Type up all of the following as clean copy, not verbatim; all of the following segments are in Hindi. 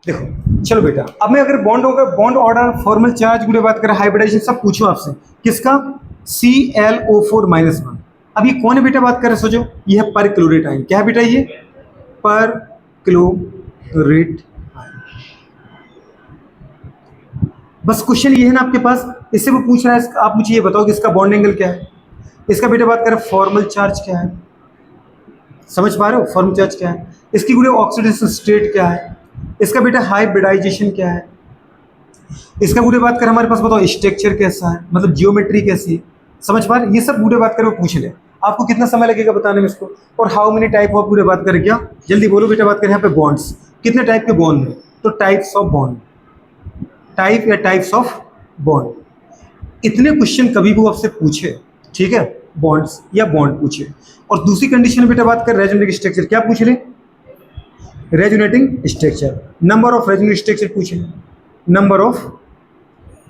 देखो चलो बेटा, अब मैं अगर बॉन्ड होगा, बॉन्ड ऑर्डर, फॉर्मल चार्ज, गुड़े बात करें हाइब्रिडाइजेशन, सब पूछूं आपसे किसका, ClO4-1। अब ये कौन है बेटा, बात करें सोचो, ये है पर क्लोरेट आयन। क्या है बेटा ये, पर क्लोरेट। बस क्वेश्चन ये है ना आपके पास, इससे वो पूछ रहा है आप मुझे ये बताओ कि इसका बॉन्ड एंगल क्या है। इसका बेटा बात करें फॉर्मल चार्ज क्या है, समझ पा रहे हो, फॉर्मल चार्ज क्या है, इसकी गुड़े ऑक्सीडेशन स्टेट क्या है, इसका बेटा हाइब्रिडाइजेशन क्या है, इसका गुड़े बात करें हमारे पास बताओ स्ट्रक्चर कैसा है, मतलब जियोमेट्री कैसी है। समझ पा रहे, ये सब गुड़े बात करें वो पूछ ले। आपको कितना समय लगेगा बताने में इसको। और हाउ मेनी टाइप ऑफ, गुड़े बात करें क्या, जल्दी बोलो बेटा, बात करें यहाँ पे बॉन्ड्स, कितने टाइप के बॉन्ड है, तो टाइप्स ऑफ बॉन्ड, टाइप या टाइप्स ऑफ बॉन्ड। इतने क्वेश्चन कभी भी आपसे पूछे, ठीक है, बॉन्ड्स या बॉन्ड पूछे। और दूसरी कंडीशन बेटा बात कर रेजोनेटिंग स्ट्रक्चर, क्या पूछ ले, resonating structure, number of resonating structure पूछ ले, नंबर ऑफ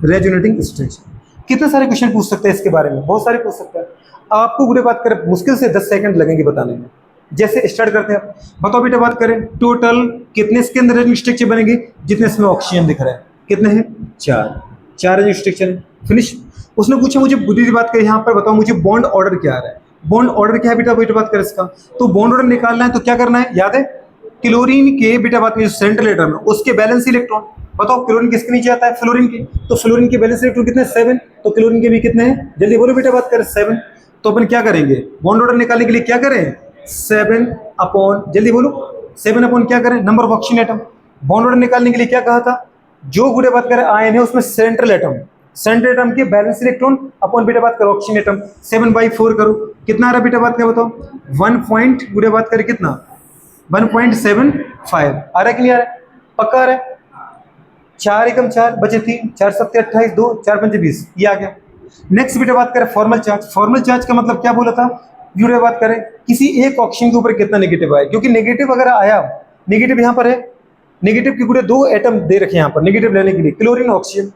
रेजोनेटिंग स्ट्रक्चर। कितने सारे क्वेश्चन पूछ सकते हैं इसके बारे में, बहुत सारे पूछ सकते हैं। आपको बुरे बात करें मुश्किल से 10 सेकंड लगेंगे बताने में। जैसे स्टार्ट करते हैं, बताओ बेटा बात करें टोटल कितने इसके अंदर रेजोनेटिंग स्ट्रक्चर बनेंगे, जितने इसमें ऑक्सीजन दिख रहा है, कितने हैं, 4 रेजोनेटिंग स्ट्रक्चर है, फिनिश। उसने पूछा मुझे बुरी बात करें यहाँ पर बताओ मुझे बॉन्ड ऑर्डर क्या आ रहा है, बॉन्ड ऑर्डर क्या है बेटा, बेटा बात करें इसका, तो बॉन्ड ऑर्डर निकालना है तो क्या करना है, याद है, क्लोरीन के बेटा बात करें सेंट्रल एटम में उसके बैलेंस इलेक्ट्रॉन, बताओ क्लोरीन किसके नीचे आता है, फ्लोरीन के, तो फ्लोरीन के बैलेंस इलेक्ट्रॉन कितने, 7, तो क्लोरीन के भी कितने हैं, जल्दी बोलो बेटा बात करें 7। तो अपन क्या करेंगे, बॉन्ड ऑर्डर निकालने के लिए क्या करें, 7 अपॉन, जल्दी बोलो 7 अपॉन क्या करें, number of oxygen atom. Bond order निकालने के लिए क्या कहा था, जो गुड़े बात करें आयन है उसमें सेंट्रल एटम, सेंट्रल एटम के बैलेंस इलेक्ट्रॉन अपॉन बेटा बात करो ऑक्सीजन एटम, 7/4 करो, कितना आ रहा है बेटा बात करें बताओ, 1 पॉइंट गुड़े बात करें कितना, 1.75 आ रहा है कि नहीं आ रहा है, पक्का आ रहा है। 4 एकम 4 बचे 3, 4 सत्ते 28, 2 4 पंजे 20, ये आ गया। नेक्स्ट बेटा बात करें फॉर्मल चार्ज, फॉर्मल चार्ज का मतलब क्या बोला था, यूरे बात करें किसी एक ऑक्सीजन के ऊपर कितना नेगेटिव आया, क्योंकि नेगेटिव अगर आया, नेगेटिव यहाँ पर है, नेगेटिव के पूरे 2 एटम दे रखे यहाँ पर नेगेटिव लेने के लिए, क्लोरीन ऑक्सीजन।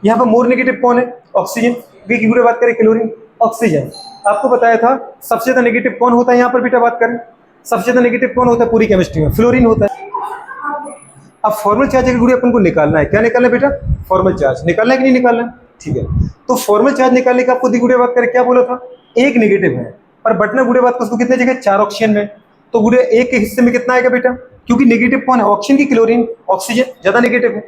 यहाँ पर मोर नेगेटिव कौन है, ऑक्सीजन, क्योंकि पूरे बात करें क्लोरीन ऑक्सीजन। आपको बताया था सबसे ज्यादा नेगेटिव कौन होता है यहाँ पर बेटा बात करें, सबसे ज्यादा नेगेटिव कौन होता है पूरी केमिस्ट्री में, फ्लोरीन होता है। अब फॉर्मल चार्ज की गुड़ी अपन को निकालना है, क्या निकालना है बेटा, फॉर्मल चार्ज निकालना है कि नहीं निकालना है, ठीक है। तो फॉर्मल चार्ज निकालने का आपको गुड़े बात करें क्या बोला था, एक नेगेटिव है, पर बटना गुड़े बात उसको कितने जगह, 4 ऑक्सीजन में, तो गुड़े एक के हिस्से में कितना आएगा बेटा, क्योंकि नेगेटिव कौन है, ऑक्सीजन की क्लोरीन, ऑक्सीजन ज्यादा नेगेटिव है,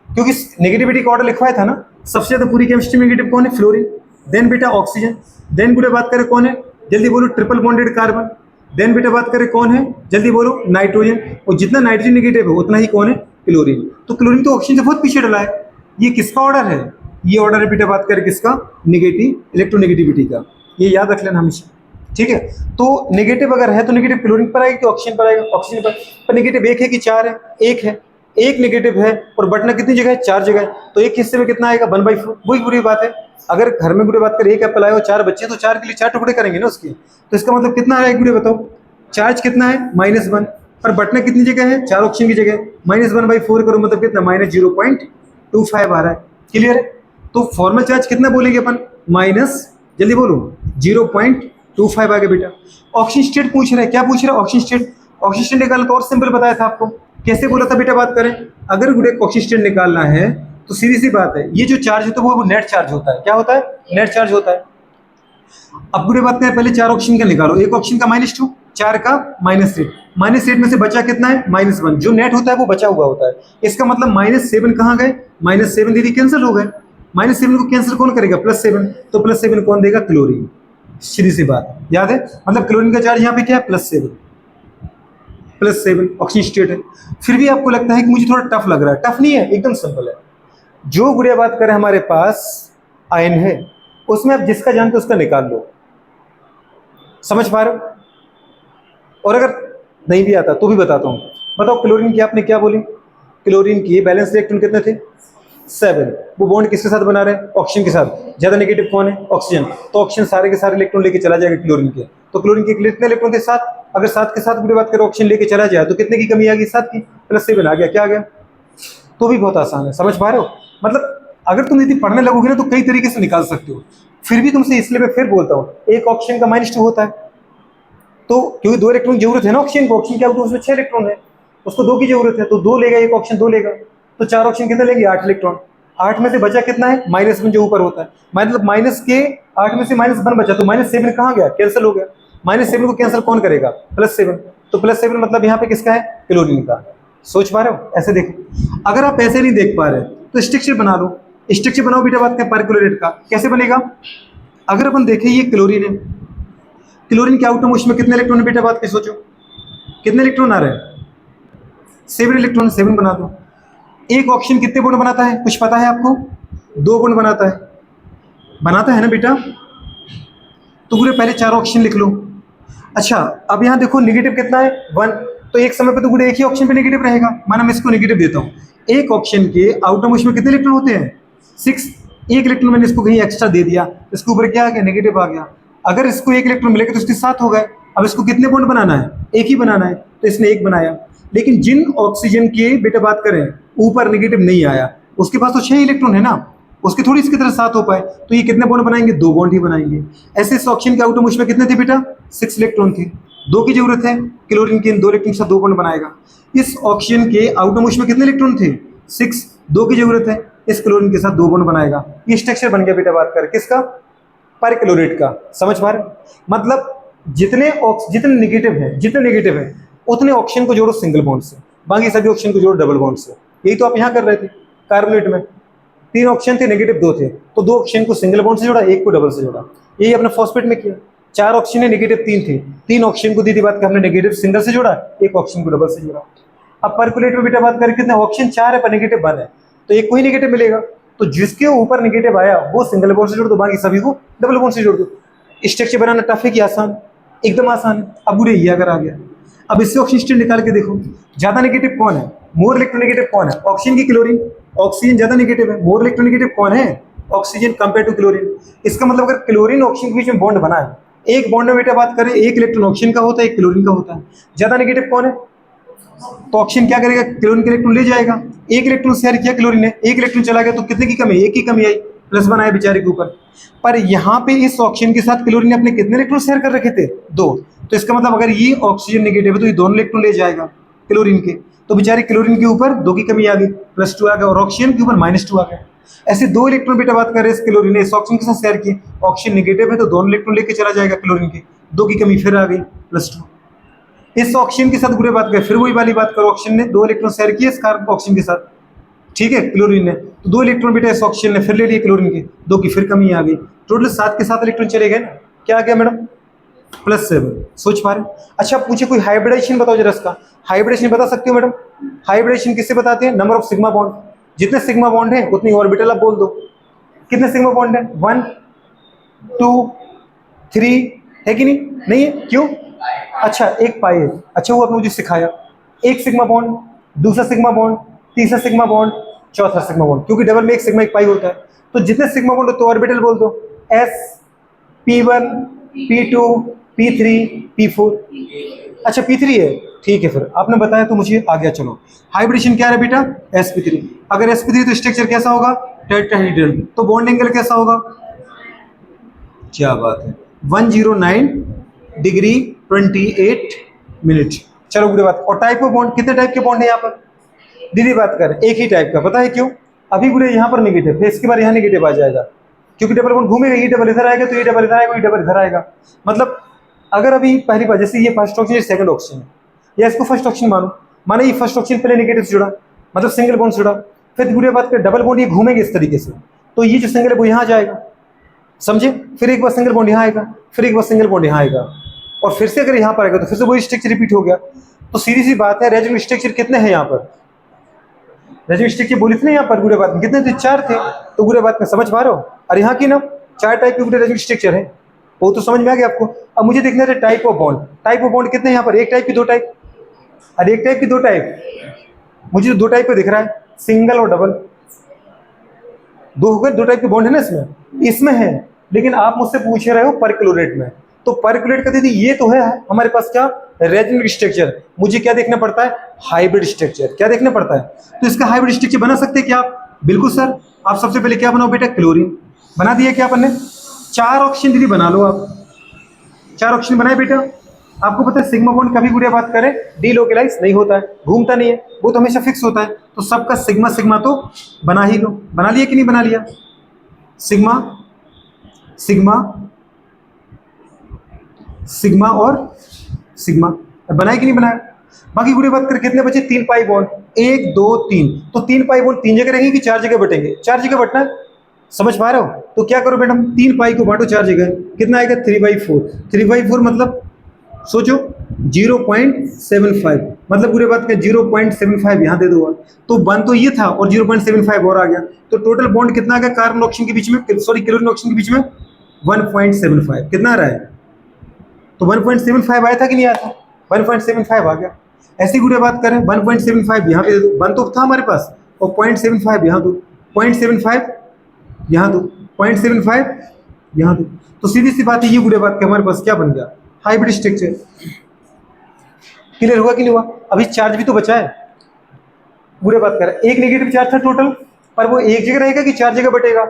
क्योंकि नेगेटिविटी का ऑर्डर लिखवाया था ना, सबसे ज्यादा पूरी केमिस्ट्री में नेगेटिव कौन है, फ्लोरीन, देन बेटा ऑक्सीजन, देन गुड़े बात करें कौन है, जल्दी बोलो ट्रिपल बॉन्डेड कार्बन, देन बेटा बात करें कौन है, जल्दी बोलो नाइट्रोजन, और जितना नाइट्रोजन नेगेटिव है उतना ही कौन है, क्लोरीन। तो क्लोरीन तो ऑक्सीजन से बहुत पीछे डला है। ये किसका ऑर्डर है, ये ऑर्डर है बेटा बात करें किसका, नेगेटिव इलेक्ट्रोनेगेटिविटी का, ये याद रख लेना हमेशा, ठीक है। तो नेगेटिव अगर है तो नेगेटिव क्लोरीन पर आएगा कि ऑक्सीजन पर आएगा, ऑक्सीजन पर नेगेटिव एक है कि 4 है, एक है, एक नेगेटिव है, और बटना कितनी जगह है, 4 जगह है, तो एक हिस्से में कितना आएगा, 1/4, वही बुरी बात है। अगर घर में गुड़े बात करें एक एप्पल आए और 4 बच्चे, तो 4 के लिए 4 टुकड़े करेंगे ना उसके, तो इसका मतलब कितना आएगा गुड़े बताओ, चार्ज कितना है, -1, पर बटना कितनी जगह है, 4 ऑक्सीजन की जगह, -1/4 करो मतलब कितना, -0.25 आ रहा है, क्लियर है। तो फॉर्मल चार्ज कितना बोलेंगे अपन, माइनस, जल्दी बोलो 0.25 आ गया बेटा। ऑक्सीजन स्टेट पूछ रहा है, क्या पूछ रहा है, ऑक्सीजन स्टेट, ऑक्सीजन स्टेट निकालना तो और सिंपल बताया था आपको, कैसे बोला था बेटा बात करें, अगर गुड़े ऑक्सीजन स्टेट निकालना है तो सीधी सी बात है, ये जो चार्ज होता है वो नेट चार्ज होता है, क्या होता है, नेट चार्ज होता है। अब बुरे बात करें पहले 4 ऑक्सीजन का निकालो, एक ऑक्सीजन का -2, 4 का -8, -8 में से बचा कितना है, -1, जो नेट होता है वो बचा हुआ होता है। इसका मतलब -7 कहाँ गए, -7 दीदी कैंसिल हो गए, -7 को कैंसिल कौन करेगा, +7, तो +7 कौन देगा, क्लोरीन, सीधी सी बात याद है, मतलब क्लोरीन का चार्ज यहाँ पे क्या है, +7 ऑक्सीजन स्टेट है। फिर भी आपको लगता है कि मुझे थोड़ा टफ लग रहा है, टफ नहीं है, एकदम सिंपल है। जो गुड़िया बात करें हमारे पास आयन है उसमें आप जिसका जानते हो उसका निकाल लो, समझ पा रहे हो। और अगर नहीं भी आता तो भी बताता हूं, बताओ क्लोरीन की आपने क्या बोली, क्लोरीन की बैलेंस इलेक्ट्रॉन कितने थे, 7, वो बॉन्ड किसके साथ बना रहे हैं, ऑक्सीजन के साथ, ज्यादा नेगेटिव कौन है, ऑक्सीजन, तो ऑक्सीजन सारे के सारे इलेक्ट्रॉन लेके चला जाएगा क्लोरीन के, तो क्लोरीन के कितने इलेक्ट्रॉन थे, 7, अगर 7 के साथ पूरी बात करें ऑक्सीजन लेके चला जाए तो कितने की कमी आ गई, 7 की, +7 आ गया, क्या आ गया, तो भी बहुत आसान है, समझ पा रहे हो। मतलब अगर तुम यदि पढ़ने लगोगे ना तो कई तरीके से निकाल सकते हो। फिर भी तुमसे इसलिए मैं फिर बोलता हूँ, एक ऑक्सीजन का -2 होता है, तो क्योंकि 2 इलेक्ट्रॉन की जरूरत है ना ऑक्सीजन को, ऑक्सीजन क्या होता है उसमें 6 इलेक्ट्रॉन है, उसको 2 की जरूरत है, तो 2 लेगा, एक ऑप्शन 2 लेगा, तो 4 ऑप्शन कितने लेंगे, 8 इलेक्ट्रॉन। 8 में से बचा कितना है, -1 जो ऊपर होता है, मतलब माइनस के 8 में से -1 बचा, तो -7 कहाँ गया, कैंसिल हो गया। -7 को कैंसिल कौन करेगा, +7, तो +7 मतलब यहाँ पे किसका है, क्लोरीन का। सोच पा रहे हो, ऐसे देखो। अगर आप ऐसे नहीं देख पा रहे तो स्ट्रक्चर बना लो, स्ट्रक्चर बनाओ बेटा, बात करें परक्लोरेट का कैसे बनेगा। अगर अपन देखें ये क्लोरीन है, क्लोरीन के आउटर मोस्ट में कितने इलेक्ट्रॉन है बेटा, बात की सोचो, कितने इलेक्ट्रॉन आ रहे हैं, 7 इलेक्ट्रॉन, 7 बना दो। एक ऑक्सीजन कितने बॉन्ड बनाता है, कुछ पता है आपको, 2 बॉन्ड बनाता है ना बेटा, तो पूरे पहले 4 ऑक्सीजन लिख लो। अच्छा अब यहाँ देखो निगेटिव कितना है, 1, तो एक समय पे तो पूरे एक ही ऑक्सीजन पे नेगेटिव रहेगा, माना मैं इसको नेगेटिव देता हूँ। एक ऑक्सीजन के आउटर मोस्ट में कितने इलेक्ट्रॉन होते हैं, 6, एक इलेक्ट्रॉन मैंने इसको कहीं एक्स्ट्रा दे दिया, इसके ऊपर क्या आ गया, नेगेटिव आ गया। अगर इसको एक इलेक्ट्रॉन मिलेगा तो इसके 7 हो गए। अब इसको कितने बॉन्ड बनाना है, एक ही बनाना है, तो इसने एक बनाया। लेकिन जिन ऑक्सीजन की बेटा बात करें ऊपर नेगेटिव नहीं आया, उसके पास तो 6 इलेक्ट्रॉन है ना, उसके थोड़ी इसकी तरह 7 हो पाए, तो ये कितने बॉन्ड बनाएंगे, 2 बॉन्ड ही बनाएंगे। ऐसे इस ऑक्सीजन के आउटर मोस्ट में कितने थे बेटा, 6 इलेक्ट्रॉन थे, 2 की जरूरत है, क्लोरीन के इन 2 इलेक्ट्रॉन के साथ 2 बॉन्ड बनाएगा। इस ऑक्सीजन के आउटर मोस्ट में कितने इलेक्ट्रॉन थे, 6, 2 की जरूरत है, इस क्लोरीन के साथ 2 बॉन्ड बनाएगा। ये स्ट्रक्चर बन गया बेटा, बात कर किसका, परक्लोरेट का। समझ पा रहे, मतलब जितने नेगेटिव है उतने ऑक्सीजन को जोड़ो सिंगल बॉन्ड से, बाकी सभी ऑक्सीजन को जोड़ो डबल बॉन्ड से। यही तो आप यहाँ कर रहे थे कार्बोनेट में, 3 ऑक्सीजन थे, नेगेटिव 2 थे, तो 2 ऑक्सीजन को सिंगल बॉन्ड से जोड़ा, एक को डबल से जोड़ा। यही अपने फॉस्फेट में किया, 4 ऑक्सीजन है, नेगेटिव 3 थे, 3 ऑक्सीजन को दी थी बात कर, हमने नेगेटिव सिंगल से जोड़ा, एक ऑक्सीजन को डबल से जोड़ा। अब परकुलेट में बेटा बात करें कितने ऑक्सीजन 4 है पर नेगेटिव 1 है, तो एक को ही नेगेटिव मिलेगा, तो जिसके ऊपर नेगेटिव आया वो सिंगल बॉन्ड से जोड़ दो, बाकी सभी को डबल बॉन्ड से जोड़ दो। स्ट्रक्चर बनाना टफ है कि आसान, एकदम आसान है। अब बुरे ये अगर आ गया, अब इससे ऑक्सीजन निकाल के देखो, ज्यादा नेगेटिव कौन है, मोर इलेक्ट्रोनेगेटिव कौन है, ऑक्सीजन की क्लोरीन, ऑक्सीजन ज्यादा नेगेटिव है, मोर इलेक्ट्रोनेगेटिव कौन है, ऑक्सीजन कंपेयर टू क्लोरीन। इसका मतलब अगर क्लोरीन ऑक्सीजन के बीच में बॉन्ड बना है, एक बॉन्ड में बेटा बात करें एक इलेक्ट्रॉन ऑक्सीजन का होता है, एक क्लोरीन का होता है, ज्यादा नेगेटिव कौन है, तो ऑक्सीजन क्या करेगा, क्लोरीन के इलेक्ट्रॉन ले जाएगा, एक इलेक्ट्रॉन शेयर किया क्लोरीन ने, एक इलेक्ट्रॉन चला गया, तो कितने की कमी, एक ही कमी आई, +1 आया बेचारे के ऊपर। पर यहाँ पे इस ऑक्सीजन के साथ क्लोरीन ने अपने कितने इलेक्ट्रॉन शेयर कर रखे थे, 2, तो इसका मतलब अगर ये ऑक्सीजन नेगेटिव है तो ये दोनों इलेक्ट्रॉन ले जाएगा क्लोरीन के, तो बेचारे क्लोरीन के ऊपर 2 की कमी आ गई, +2 आ गया, और ऑक्सीजन के ऊपर -2 आ गया। ऐसे 2 इलेक्ट्रॉन बेटा बात कर रहे हैं इस क्लोरीन ने इस ऑक्सीजन के साथ शेयर किए, ऑक्सीजन नेगेटिव है तो दोनों इलेक्ट्रॉन लेके चला जाएगा क्लोरीन के, 2 की कमी फिर आ गई, +2। इस ऑक्सीजन के साथ बुरे बात करें, फिर वही वाली बात करो, ऑक्सीजन ने 2 इलेक्ट्रॉन शेयर किए इस कार्बन ऑक्सीजन के साथ, ठीक है, क्लोरीन ने, तो 2 इलेक्ट्रॉन बेटा इस ऑक्सीजन ने फिर ले लिए क्लोरीन के, 2 की फिर कमी आ गई, टोटल 7 के 7 इलेक्ट्रॉन चले गए ना, क्या आ गया मैडम, +7। सोच पा रहे। अच्छा पूछे कोई हाइब्रिडेशन बताओ जरा, इसका हाइब्रिडेशन बता सकते हो मैडम, हाइब्रिडेशन किससे बताते हैं, नंबर ऑफ सिग्मा बॉन्ड, जितने सिग्मा बॉन्ड है उतनी ऑर्बिटल आप बोल दो, कितने सिग्मा बॉन्ड है, 1 2 3 है कि नहीं है, क्यों, अच्छा एक पाई है, अच्छा वो आपने मुझे सिखाया, एक सिग्मा बॉन्ड, दूसरा सिग्मा बॉन्ड, तीसरा सिग्मा बॉन्ड, चौथा सिग्मा बॉन्ड, क्योंकि डबल में एक सिग्मा एक पाई होता है, तो जितने सिग्मा बॉन्ड तो ऑर्बिटल बोल दो, s p1 p2 p3 p4, अच्छा p3 है, ठीक है, फिर आपने बताया तो मुझे आ गया। चलो हाइब्रिडेशन क्या है बेटा, sp3, अगर sp3 तो स्ट्रक्चर कैसा होगा, टेट्राहेड्रल, तो बॉन्ड एंगल कैसा होगा, क्या बात है, 109 डिग्री 28 मिनट। चलो बुरी बात, और टाइप ऑफ बॉन्ड, कितने टाइप के बॉन्ड है यहाँ पर, दीदी बात कर एक ही टाइप का, पता है क्यों, अभी बुरे यहाँ पर नेगेटिव है, इसके बाद यहाँ नेगेटिव आ जाएगा, क्योंकि डबल बॉन्ड घूमेगा, ये डबल इधर आएगा तो ये डबल इधर आएगा, ये डबल इधर आएगा। मतलब अगर अभी पहली बार जैसे ये फर्स्ट ऑक्सीजन, ये सेकंड ऑक्सीजन है, या इसको फर्स्ट ऑक्सीजन मानो ये फर्स्ट ऑक्सीजन पहले नेगेटिव से जुड़ा, मतलब सिंगल बॉन्ड से जुड़ा, फिर बुरी बात कर डबल बॉन्ड ये घूमेंगे इस तरीके से, तो ये जो सिंगल है वो यहाँ जाएगा, समझे, फिर एक बार सिंगल बॉन्ड यहाँ आएगा, फिर एक बार सिंगल बॉन्ड यहाँ आएगा, और फिर से अगर यहाँ पर आएगा तो फिर से वही स्ट्रक्चर रिपीट हो गया। तो सीधी सी बात है, रेजोनेंस स्ट्रक्चर कितने हैं यहाँ पर, रेजोनेंस स्ट्रक्चर बोली थी ना यहाँ पर बुरे बात में कितने थे, 4 थे, तो बुरे बात में समझ पा रहे हो, और यहाँ की ना 4 टाइप के रेजोनेंस स्ट्रक्चर है, वो तो समझ में आ गया आपको। अब मुझे देखना है type of bond, type of bond कितने हैं यहाँ पर, एक टाइप की 2 टाइप, और एक टाइप की 2 टाइप, मुझे तो 2 टाइप पे दिख रहा है, सिंगल और डबल, 2 हो गए, 2 टाइप के बॉन्ड है ना इसमें है, लेकिन आप मुझसे पूछ रहे हो परक्लोरेट में, तो परक्लोरेट का दीदी ये तो है हमारे पास क्या, रेजोनेंस स्ट्रक्चर, मुझे क्या देखना पड़ता है, हाइब्रिड स्ट्रक्चर, क्या देखना पड़ता है, तो इसका हाइब्रिड स्ट्रक्चर बना सकते हैं क्या आप, बिल्कुल सर, आप सबसे पहले क्या बनाओ बेटा, क्लोरीन बना दिया क्या अपन ने, 4 ऑक्सीजन दीदी बना लो आप, 4 ऑक्सीजन बनाए बेटा, आपको पता है सिग्मा बॉन्ड कभी गुड़िया बात करें डीलोकलाइज नहीं होता है, घूमता नहीं है, वो तो हमेशा फिक्स होता है। तो सबका सिग्मा सिग्मा तो बना ही लो। बना लिया कि नहीं बना लिया? सिग्मा सिग्मा सिग्मा और सिग्मा बनाया कि नहीं बनाया? बाकी गुड़िया बात करें कितने बचे? 3 पाई बॉन्ड, 1 2 3। तो 3 पाई बॉन्ड 3 जगह रहेंगे कि 4 जगह बटेंगे? 4 जगह बटना है, समझ पा रहे हो? तो क्या करो मैडम, 3 पाई को बांटो 4 जगह, कितना आएगा? 3/4। 3/4 मतलब सोचो 0.75, मतलब पूरे बात का 0.75 यहाँ दे दो। तो बन तो ये था और 0.75 और आ गया, तो टोटल बॉन्ड कितना आ गया कार्बन ऑक्सीजन के बीच में, सॉरी क्लोरीन ऑक्सीजन के बीच में? 1.75। कितना आ रहा है? तो 1.75 आया था कि नहीं आया था? 1.75 आ गया। ऐसी गुड़िया बात करें 1.75 यहाँ पे दे दो, 1 तो था हमारे पास, और 0.75 यहाँ दो, 0.75 यहाँ दो, 0.75 यहाँ दो। तो सीधी सी बात है, ये गुड़िया बात के हमारे पास क्या बन गया? Hybrid structure. क्लियर हुआ कि नहीं हुआ? अभी चार्ज भी तो बचा है। बुरे बात कर रहे हैं, एक नेगेटिव चार्ज था टोटल, पर वो एक जगह रहेगा कि 4 जगह बटेगा?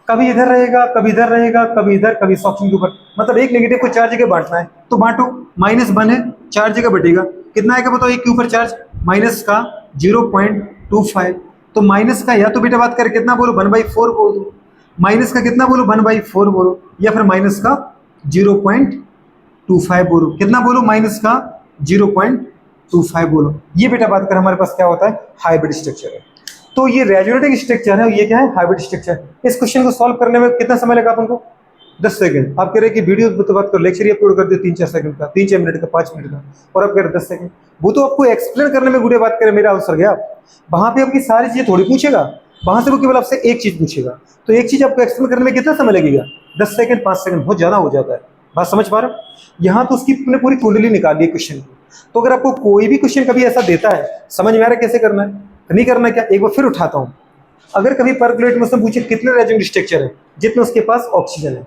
कभी इधर रहेगा, कभी इधर रहेगा, कभी इधर, कभी ऑप्शन के ऊपर। मतलब एक नेगेटिव को 4 जगह बांटना है, तो बांटो। -1 है, 4 जगह बटेगा, कितना आएगा बताओ? एक के ऊपर चार्ज माइनस का 0.25। तो माइनस का या तो बेटा बात करें कितना बोलो? 1/4 बोल दो। माइनस का कितना बोलो? 1/4 बोलो, या फिर माइनस का 0.25 बोलो। कितना बोलो? माइनस का 0.25 बोलो। ये बेटा बात कर हमारे पास क्या होता है? हाइब्रिड स्ट्रक्चर है। तो ये रेजोनेटिंग स्ट्रक्चर है, ये क्या है? Hybrid structure. इस क्वेश्चन को सॉल्व करने में कितना समय लगा अपन को? 10 सेकंड। आप कह रहे हैं कि वीडियो तो बात करो, लेक्चर ही अपलोड कर दिया 3-4 सेकंड का, 3-4 मिनट का, 5 मिनट का, और आप कह रहे 10 सेकंड। वो तो आपको एक्सप्लेन करने में गुड़े बात करें, मेरा आंसर गया। वहां पे आपकी सारी चीजें थोड़ी पूछेगा, वहां से वो केवल आपसे एक चीज पूछेगा। तो एक चीज आपको एक्सप्लेन करने में कितना समय लगेगा? 10 सेकंड, 5 सेकंड, बहुत ज्यादा हो जाता है। बात समझ पा रहे हो? यहाँ तो उसकी पूरी कुंडली निकाली है क्वेश्चन की। तो अगर आपको कोई भी क्वेश्चन कभी ऐसा देता है, समझ में आ रहा है कैसे करना है? नहीं करना क्या? एक बार फिर उठाता हूँ। अगर कभी परक्लेट में उसने पूछे कितने रेजोनेंट स्ट्रक्चर है, जितने उसके पास ऑक्सीजन है,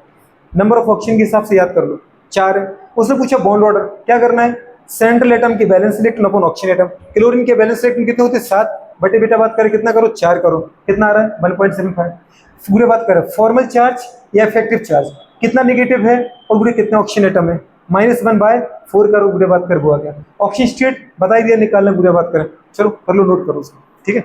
नंबर ऑफ ऑक्सीजन के हिसाब से याद कर लो, 4 है। उसने पूछा बॉन्ड ऑर्डर, क्या करना है? सेंट्रल एटम के balance electron upon oxygen atom. Chlorine के बैलेंस इलेक्ट्रॉन कितने होते हैं? 7 बटे बेटा बात करें कितना करो? 4 करो, कितना आ रहा है? 1.75। पूरे बात करें फॉर्मल चार्ज या इफेक्टिव चार्ज, कितना नेगेटिव है और पूरे कितने ऑक्सीजन एटम है? -1/4 करो, पूरे बात कर वो आ गया। ऑक्सीजन स्टेट बता दिया निकालना, पूरे बात करें। चलो कर लो, नोट करो उसको, ठीक है।